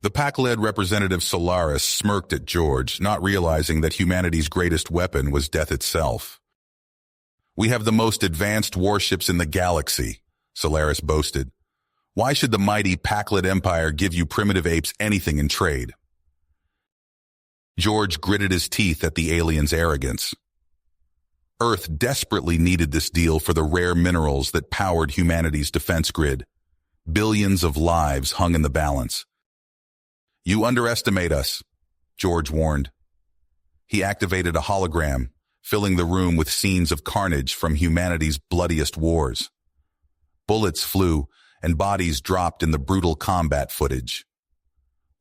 The pack-led representative Solaris smirked at George, not realizing that humanity's greatest weapon was death itself. "We have the most advanced warships in the galaxy," Solaris boasted. "Why should the mighty pack-led empire give you primitive apes anything in trade?" George gritted his teeth at the alien's arrogance. Earth desperately needed this deal for the rare minerals that powered humanity's defense grid. Billions of lives hung in the balance. "You underestimate us," George warned. He activated a hologram, filling the room with scenes of carnage from humanity's bloodiest wars. Bullets flew, and bodies dropped in the brutal combat footage.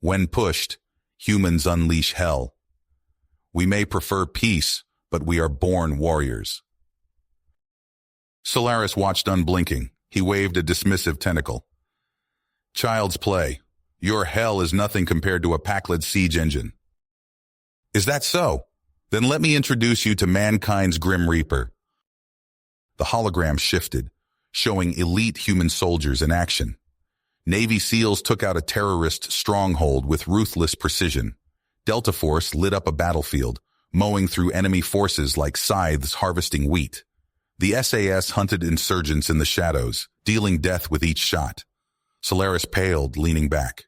When pushed, humans unleash hell. "We may prefer peace, but we are born warriors." Solaris watched unblinking. He waved a dismissive tentacle. "Child's play. Your hell is nothing compared to a pack-led siege engine." "Is that so? Then let me introduce you to mankind's Grim Reaper." The hologram shifted, showing elite human soldiers in action. Navy SEALs took out a terrorist stronghold with ruthless precision. Delta Force lit up a battlefield, mowing through enemy forces like scythes harvesting wheat. The SAS hunted insurgents in the shadows, dealing death with each shot. Solaris paled, leaning back.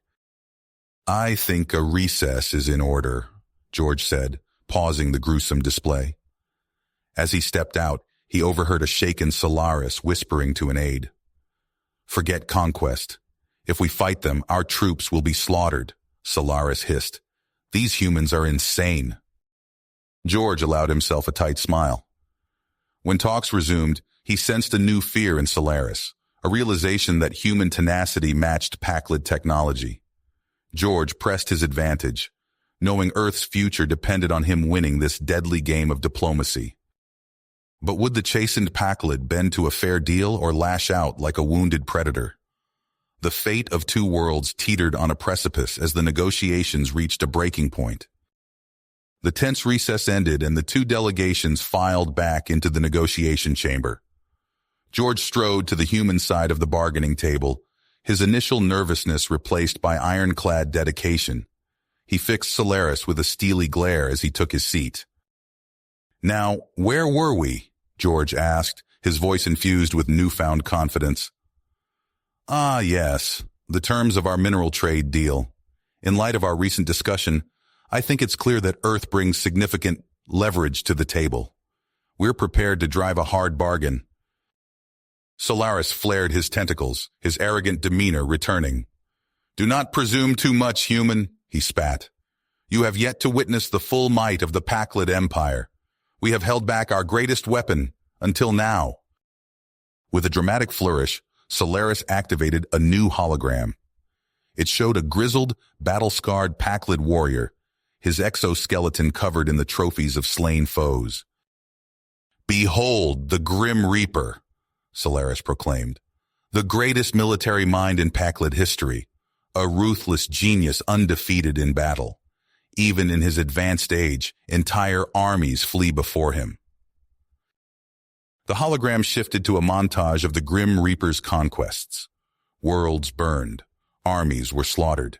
"I think a recess is in order," George said, pausing the gruesome display. As he stepped out, he overheard a shaken Solaris whispering to an aide. "Forget conquest. If we fight them, our troops will be slaughtered," Solaris hissed. "These humans are insane." George allowed himself a tight smile. When talks resumed, he sensed a new fear in Solaris, a realization that human tenacity matched pack-led technology. George pressed his advantage, knowing Earth's future depended on him winning this deadly game of diplomacy. But would the chastened pack-led bend to a fair deal or lash out like a wounded predator? The fate of two worlds teetered on a precipice as the negotiations reached a breaking point. The tense recess ended and the two delegations filed back into the negotiation chamber. George strode to the human side of the bargaining table, his initial nervousness replaced by ironclad dedication. He fixed Solaris with a steely glare as he took his seat. "Now, where were we?" George asked, his voice infused with newfound confidence. "Ah, yes, the terms of our mineral trade deal. In light of our recent discussion, I think it's clear that Earth brings significant leverage to the table. We're prepared to drive a hard bargain." Solaris flared his tentacles, his arrogant demeanor returning. "Do not presume too much, human," he spat. "You have yet to witness the full might of the pack-led empire. We have held back our greatest weapon, until now." With a dramatic flourish, Solaris activated a new hologram. It showed a grizzled, battle-scarred pack-led warrior, his exoskeleton covered in the trophies of slain foes. "Behold the Grim Reaper," Solaris proclaimed. "The greatest military mind in pack-led history, a ruthless genius undefeated in battle. Even in his advanced age, entire armies flee before him." The hologram shifted to a montage of the Grim Reaper's conquests. Worlds burned. Armies were slaughtered.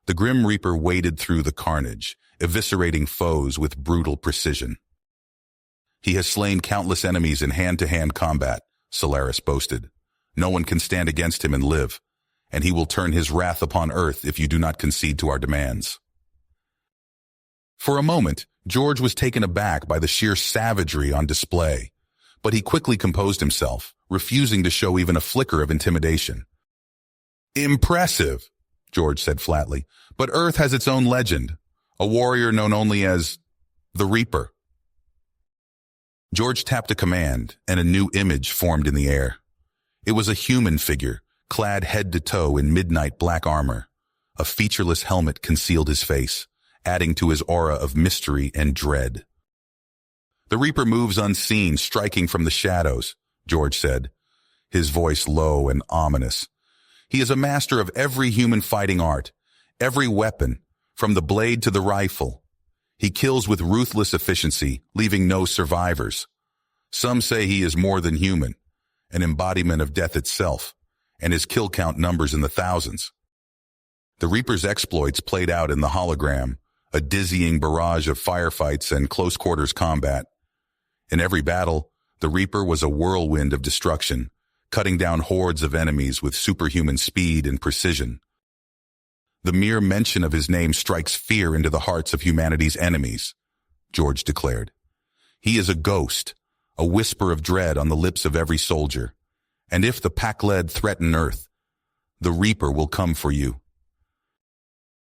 The Grim Reaper waded through the carnage, eviscerating foes with brutal precision. "He has slain countless enemies in hand-to-hand combat," Solaris boasted. "No one can stand against him and live, and he will turn his wrath upon Earth if you do not concede to our demands." For a moment, George was taken aback by the sheer savagery on display, but he quickly composed himself, refusing to show even a flicker of intimidation. "Impressive," George said flatly, "but Earth has its own legend, a warrior known only as the Reaper." George tapped a command, and a new image formed in the air. It was a human figure, clad head to toe in midnight black armor. A featureless helmet concealed his face, adding to his aura of mystery and dread. "The Reaper moves unseen, striking from the shadows," George said, his voice low and ominous. "He is a master of every human fighting art, every weapon, from the blade to the rifle. He kills with ruthless efficiency, leaving no survivors. Some say he is more than human, an embodiment of death itself, and his kill count numbers in the thousands." The Reaper's exploits played out in the hologram, a dizzying barrage of firefights and close-quarters combat. In every battle, the Reaper was a whirlwind of destruction, cutting down hordes of enemies with superhuman speed and precision. The mere mention of his name strikes fear into the hearts of humanity's enemies, George declared. He is a ghost, a whisper of dread on the lips of every soldier. And if the Pakled threaten Earth, the Reaper will come for you.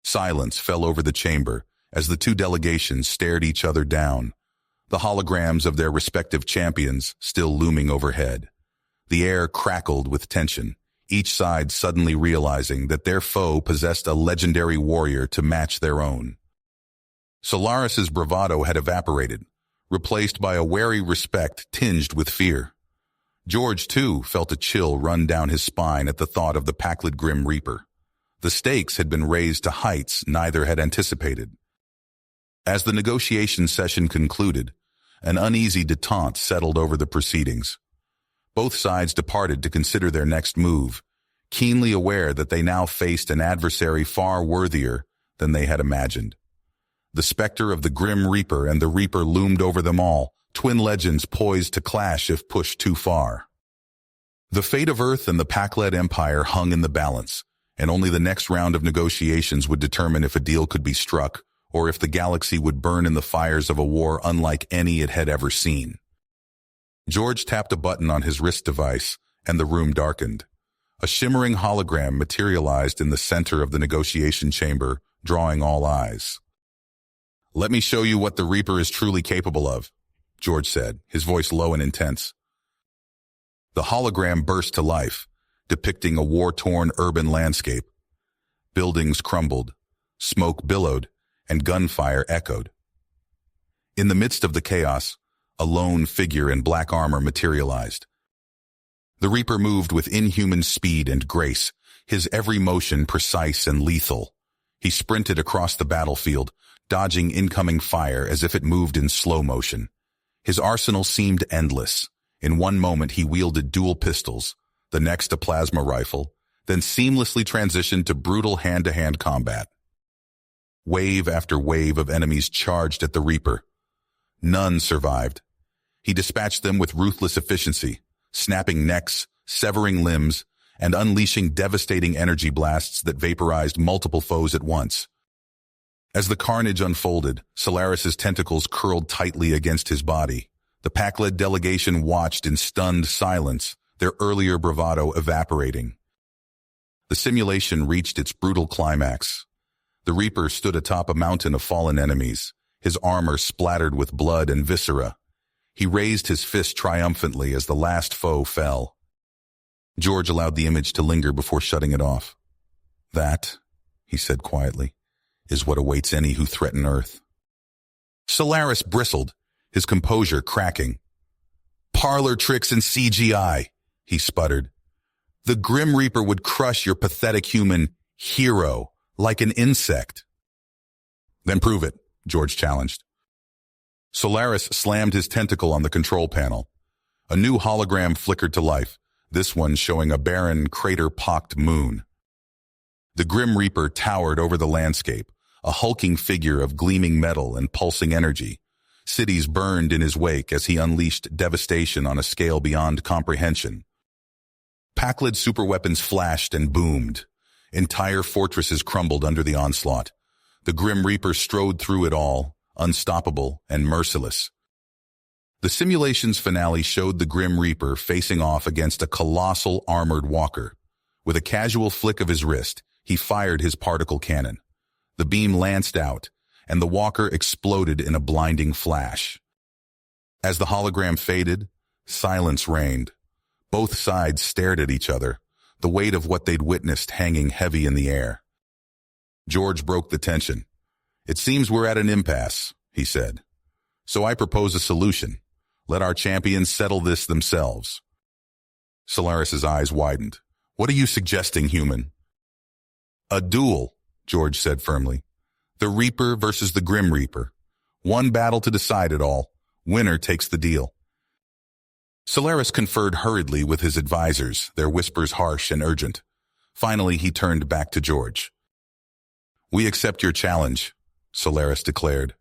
Silence fell over the chamber as the two delegations stared each other down, the holograms of their respective champions still looming overhead. The air crackled with tension, each side suddenly realizing that their foe possessed a legendary warrior to match their own. Solaris's bravado had evaporated, replaced by a wary respect tinged with fear. George, too, felt a chill run down his spine at the thought of the Pakled Grim Reaper. The stakes had been raised to heights neither had anticipated. As the negotiation session concluded, an uneasy detente settled over the proceedings. Both sides departed to consider their next move, keenly aware that they now faced an adversary far worthier than they had imagined. The specter of the Grim Reaper and the Reaper loomed over them all, twin legends poised to clash if pushed too far. The fate of Earth and the Pakled Empire hung in the balance, and only the next round of negotiations would determine if a deal could be struck or if the galaxy would burn in the fires of a war unlike any it had ever seen. George tapped a button on his wrist device, and the room darkened. A shimmering hologram materialized in the center of the negotiation chamber, drawing all eyes. "Let me show you what the Reaper is truly capable of," George said, his voice low and intense. The hologram burst to life, depicting a war-torn urban landscape. Buildings crumbled, smoke billowed, and gunfire echoed. In the midst of the chaos, a lone figure in black armor materialized. The Reaper moved with inhuman speed and grace, his every motion precise and lethal. He sprinted across the battlefield, dodging incoming fire as if it moved in slow motion. His arsenal seemed endless. In one moment he wielded dual pistols, the next a plasma rifle, then seamlessly transitioned to brutal hand-to-hand combat. Wave after wave of enemies charged at the Reaper. None survived. He dispatched them with ruthless efficiency, snapping necks, severing limbs, and unleashing devastating energy blasts that vaporized multiple foes at once. As the carnage unfolded, Solaris's tentacles curled tightly against his body. The Pakled delegation watched in stunned silence, their earlier bravado evaporating. The simulation reached its brutal climax. The Reaper stood atop a mountain of fallen enemies, his armor splattered with blood and viscera. He raised his fist triumphantly as the last foe fell. George allowed the image to linger before shutting it off. "That," he said quietly, "is what awaits any who threaten Earth." Solaris bristled, his composure cracking. "Parlor tricks and CGI," he sputtered. "The Grim Reaper would crush your pathetic human hero like an insect." "Then prove it," George challenged. Solaris slammed his tentacle on the control panel. A new hologram flickered to life, this one showing a barren, crater-pocked moon. The Grim Reaper towered over the landscape, a hulking figure of gleaming metal and pulsing energy. Cities burned in his wake as he unleashed devastation on a scale beyond comprehension. Pakled superweapons flashed and boomed. Entire fortresses crumbled under the onslaught. The Grim Reaper strode through it all, unstoppable and merciless. The simulation's finale showed the Grim Reaper facing off against a colossal armored walker. With a casual flick of his wrist, he fired his particle cannon. The beam lanced out, and the walker exploded in a blinding flash. As the hologram faded, silence reigned. Both sides stared at each other, the weight of what they'd witnessed hanging heavy in the air. George broke the tension. "It seems we're at an impasse," he said. "So I propose a solution. Let our champions settle this themselves." Solaris's eyes widened. "What are you suggesting, human?" "A duel," George said firmly. "The Reaper versus the Grim Reaper. One battle to decide it all. Winner takes the deal." Solaris conferred hurriedly with his advisors, their whispers harsh and urgent. Finally, he turned back to George. We accept your challenge, Solaris declared.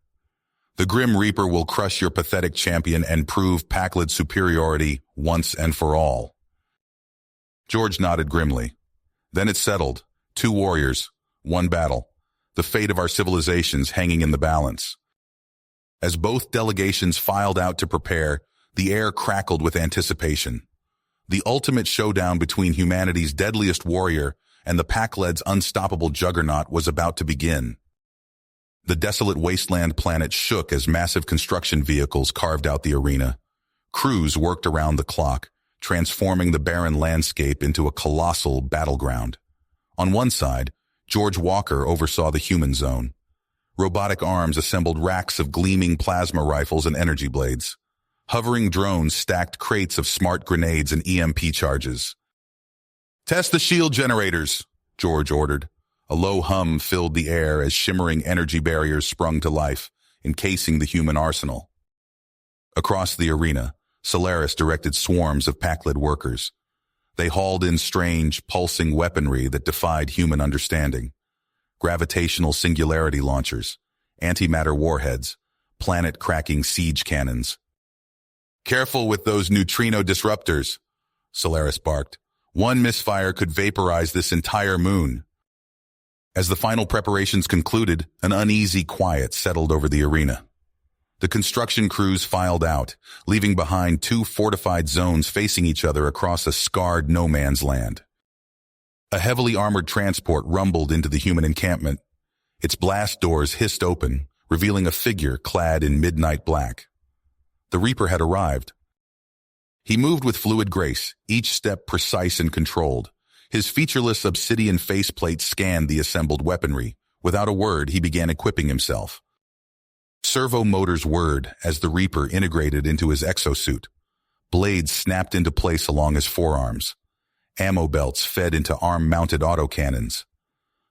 The Grim Reaper will crush your pathetic champion and prove Paklid's superiority once and for all. George nodded grimly. Then it settled. 2 warriors, 1 battle. The fate of our civilizations hanging in the balance. As both delegations filed out to prepare, the air crackled with anticipation. The ultimate showdown between humanity's deadliest warrior and the Paklid's unstoppable juggernaut was about to begin. The desolate wasteland planet shook as massive construction vehicles carved out the arena. Crews worked around the clock, transforming the barren landscape into a colossal battleground. On one side, George Walker oversaw the human zone. Robotic arms assembled racks of gleaming plasma rifles and energy blades. Hovering drones stacked crates of smart grenades and EMP charges. "Test the shield generators," George ordered. A low hum filled the air as shimmering energy barriers sprung to life, encasing the human arsenal. Across the arena, Solaris directed swarms of Paklid workers. They hauled in strange, pulsing weaponry that defied human understanding. Gravitational singularity launchers, antimatter warheads, planet-cracking siege cannons. "Careful with those neutrino disruptors," Solaris barked. "One misfire could vaporize this entire moon." As the final preparations concluded, an uneasy quiet settled over the arena. The construction crews filed out, leaving behind 2 fortified zones facing each other across a scarred no-man's land. A heavily armored transport rumbled into the human encampment. Its blast doors hissed open, revealing a figure clad in midnight black. The Reaper had arrived. He moved with fluid grace, each step precise and controlled. His featureless obsidian faceplate scanned the assembled weaponry. Without a word, he began equipping himself. Servo motors whirred as the Reaper integrated into his exosuit. Blades snapped into place along his forearms. Ammo belts fed into arm-mounted autocannons.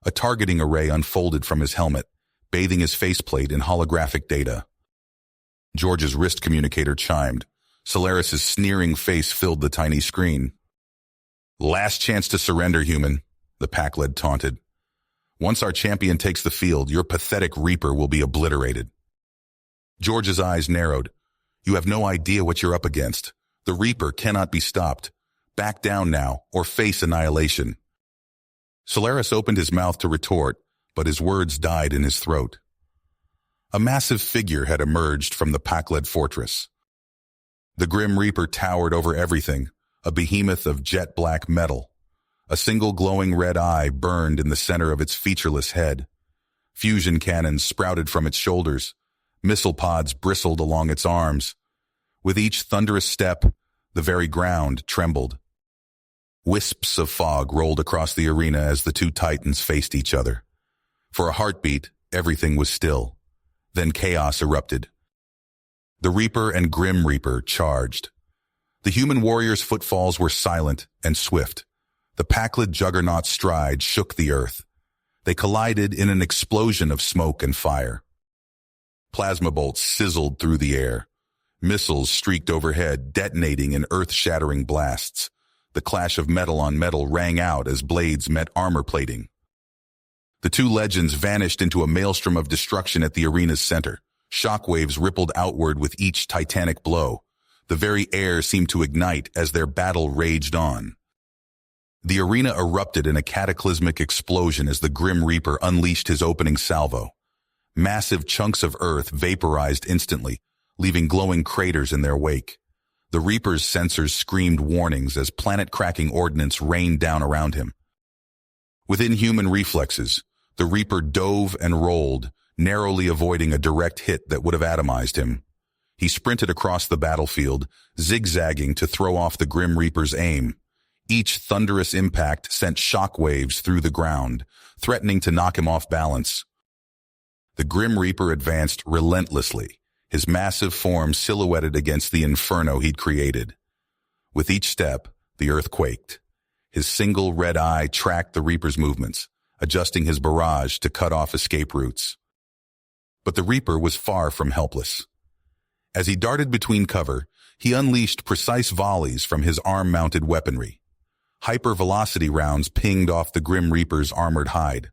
A targeting array unfolded from his helmet, bathing his faceplate in holographic data. George's wrist communicator chimed. Solaris's sneering face filled the tiny screen. "Last chance to surrender, human," the Paklid taunted. "Once our champion takes the field, your pathetic Reaper will be obliterated." George's eyes narrowed. "You have no idea what you're up against. The Reaper cannot be stopped. Back down now, or face annihilation." Solaris opened his mouth to retort, but his words died in his throat. A massive figure had emerged from the Paklid fortress. The Grim Reaper towered over everything, a behemoth of jet-black metal. A single glowing red eye burned in the center of its featureless head. Fusion cannons sprouted from its shoulders. Missile pods bristled along its arms. With each thunderous step, the very ground trembled. Wisps of fog rolled across the arena as the 2 titans faced each other. For a heartbeat, everything was still. Then chaos erupted. The Reaper and Grim Reaper charged. The human warriors' footfalls were silent and swift. The Paklid juggernaut's stride shook the earth. They collided in an explosion of smoke and fire. Plasma bolts sizzled through the air. Missiles streaked overhead, detonating in earth-shattering blasts. The clash of metal on metal rang out as blades met armor plating. The 2 legends vanished into a maelstrom of destruction at the arena's center. Shockwaves rippled outward with each titanic blow. The very air seemed to ignite as their battle raged on. The arena erupted in a cataclysmic explosion as the Grim Reaper unleashed his opening salvo. Massive chunks of earth vaporized instantly, leaving glowing craters in their wake. The Reaper's sensors screamed warnings as planet-cracking ordnance rained down around him. With inhuman reflexes, the Reaper dove and rolled, narrowly avoiding a direct hit that would have atomized him. He sprinted across the battlefield, zigzagging to throw off the Grim Reaper's aim. Each thunderous impact sent shockwaves through the ground, threatening to knock him off balance. The Grim Reaper advanced relentlessly, his massive form silhouetted against the inferno he'd created. With each step, the earth quaked. His single red eye tracked the Reaper's movements, adjusting his barrage to cut off escape routes. But the Reaper was far from helpless. As he darted between cover, he unleashed precise volleys from his arm-mounted weaponry. Hypervelocity rounds pinged off the Grim Reaper's armored hide.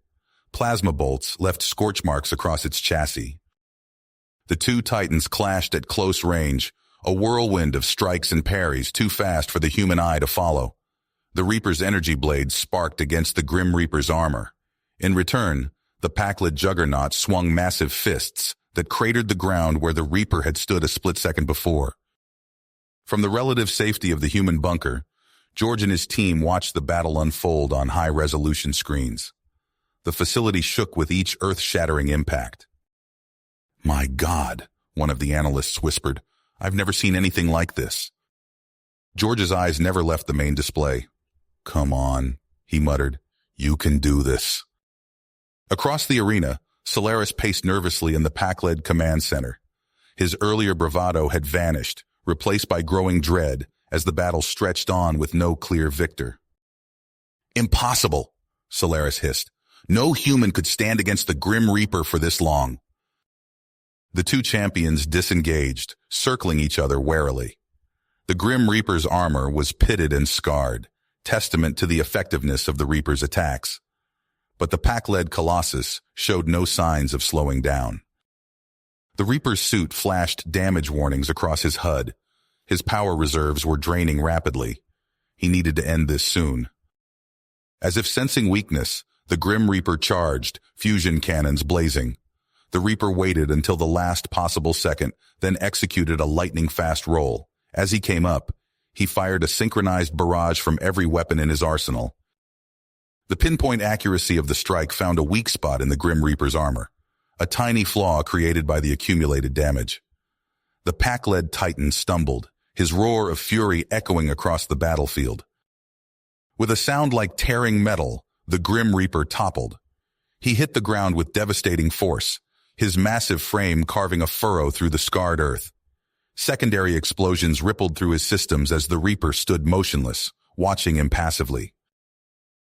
Plasma bolts left scorch marks across its chassis. The two titans clashed at close range, a whirlwind of strikes and parries too fast for the human eye to follow. The Reaper's energy blades sparked against the Grim Reaper's armor. In return, the Pakled juggernaut swung massive fists that cratered the ground where the Reaper had stood a split second before. From the relative safety of the human bunker, George and his team watched the battle unfold on high-resolution screens. The facility shook with each earth-shattering impact. "My God," one of the analysts whispered, "I've never seen anything like this." George's eyes never left the main display. "Come on," he muttered. "You can do this." Across the arena, Solaris paced nervously in the Pakled command center. His earlier bravado had vanished, replaced by growing dread as the battle stretched on with no clear victor. "Impossible," Solaris hissed. "No human could stand against the Grim Reaper for this long." The two champions disengaged, circling each other warily. The Grim Reaper's armor was pitted and scarred, testament to the effectiveness of the Reaper's attacks. But the Pakled Colossus showed no signs of slowing down. The Reaper's suit flashed damage warnings across his HUD. His power reserves were draining rapidly. He needed to end this soon. As if sensing weakness, the Grim Reaper charged, fusion cannons blazing. The Reaper waited until the last possible second, then executed a lightning-fast roll. As he came up, he fired a synchronized barrage from every weapon in his arsenal. The pinpoint accuracy of the strike found a weak spot in the Grim Reaper's armor, a tiny flaw created by the accumulated damage. The Pakled Titan stumbled, his roar of fury echoing across the battlefield. With a sound like tearing metal, the Grim Reaper toppled. He hit the ground with devastating force, his massive frame carving a furrow through the scarred earth. Secondary explosions rippled through his systems as the Reaper stood motionless, watching impassively.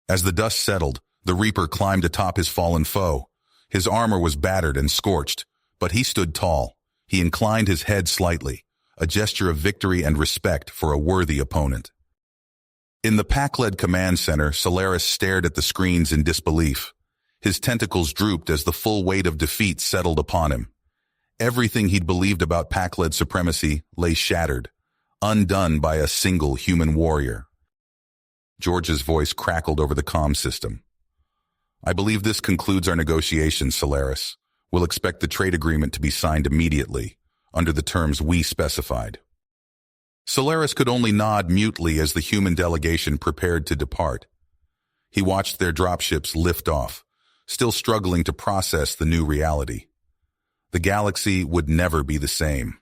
As the dust settled, the Reaper climbed atop his fallen foe. His armor was battered and scorched, but he stood tall. He inclined his head slightly, a gesture of victory and respect for a worthy opponent. In the Pakled command center, Solaris stared at the screens in disbelief. His tentacles drooped as the full weight of defeat settled upon him. Everything he'd believed about Pakled supremacy lay shattered, undone by a single human warrior. George's voice crackled over the comm system. "I believe this concludes our negotiations, Solaris. We'll expect the trade agreement to be signed immediately, under the terms we specified." Solaris could only nod mutely as the human delegation prepared to depart. He watched their dropships lift off, still struggling to process the new reality. The galaxy would never be the same.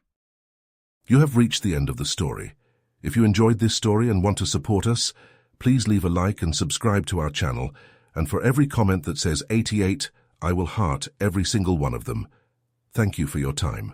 You have reached the end of the story. If you enjoyed this story and want to support us, please leave a like and subscribe to our channel, and for every comment that says 88, I will heart every single one of them. Thank you for your time.